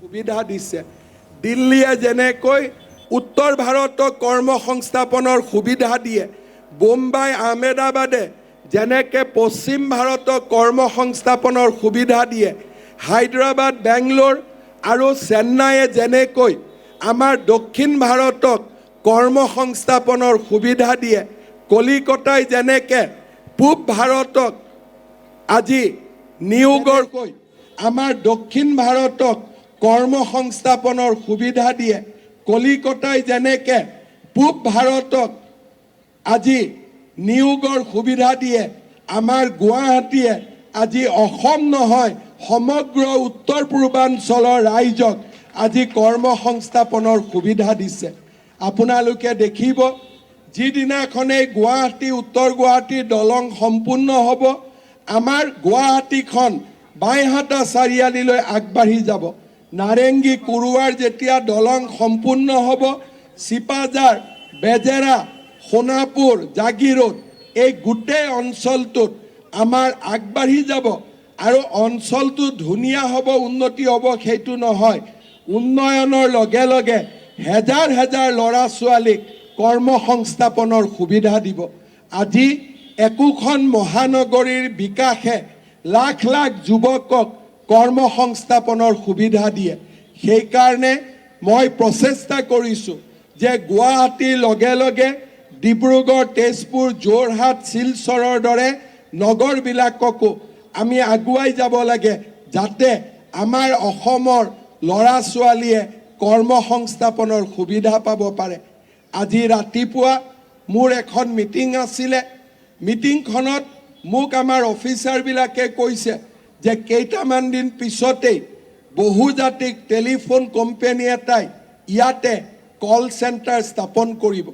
সুবিধা দিছে। দিল্লীয়ে যেনেকৈ উত্তৰ ভাৰতক কৰ্মসংস্থাপনৰ সুবিধা দিয়ে, বোম্বাই আহমেদাবাদে যেনেকৈ পশ্চিম ভাৰতক কৰ্মসংস্থাপনৰ সুবিধা দিয়ে, হায়দৰাবাদ বেংগলোৰ আৰু চেন্নাইয়ে যেনেকৈ আমাৰ দক্ষিণ ভাৰতক কৰ্মসংস্থাপনৰ সুবিধা দিয়ে, কলিকতাই যেনেকৈ পূব ভাৰতক আজি নিয়োগৰকৈ আমাৰ দক্ষিণ ভাৰতক কৰ্মসংস্থাপনৰ সুবিধা দিয়ে, কলিকতাই যেনেকৈ পূব ভাৰতক আজি নিয়োগৰ সুবিধা দিয়ে, আমাৰ গুৱাহাটীয়ে আজি অসম নহয় সমগ্ৰ উত্তৰ পূৰ্বাঞ্চলৰ ৰাইজক আজি কৰ্মসংস্থাপনৰ সুবিধা দিছে। আপোনালোকে দেখিব যিদিনাখনেই গুৱাহাটী উত্তৰ গুৱাহাটীৰ দলং সম্পূৰ্ণ হ'ব, আমাৰ গুৱাহাটীখন বাইহাটা চাৰিআলিলৈ আগবাঢ়ি যাব। নাৰেংগী কুৰুৱাৰ যেতিয়া দলং সম্পূৰ্ণ হ'ব, চিপাঝাৰ, বেজেৰা, সোণাপুৰ, জাগিৰোড এই গোটেই অঞ্চলটোত আমাৰ আগবাঢ়ি যাব আৰু অঞ্চলটো ধুনীয়া হ'ব, উন্নতি হ'ব সেইটো নহয়, উন্নয়নৰ লগে লগে হেজাৰ হেজাৰ ল'ৰা ছোৱালীক কৰ্মসংস্থাপনৰ সুবিধা দিব। আজি একোখন মহানগৰীৰ বিকাশে লাখ লাখ যুৱকক কৰ্মসংস্থাপনৰ সুবিধা দিয়ে। সেইকাৰণে মই প্ৰচেষ্টা কৰিছোঁ যে গুৱাহাটীৰ লগে লগে ডিব্ৰুগড়, তেজপুৰ, যোৰহাট, শিলচৰৰ দৰে নগৰবিলাককো আমি আগুৱাই যাব লাগে, যাতে আমাৰ অসমৰ ল'ৰা ছোৱালীয়ে কৰ্মসংস্থাপনৰ সুবিধা পাব পাৰে। আজি ৰাতিপুৱা মোৰ এখন মিটিং আছিলে। মিটিংখনত মোক আমাৰ অফিচাৰবিলাকে কৈছে যে কেইটামান দিন পিছতেই বহুজাতিক টেলিফোন কোম্পানী এটাই ইয়াতে কল চেণ্টাৰ স্থাপন কৰিব।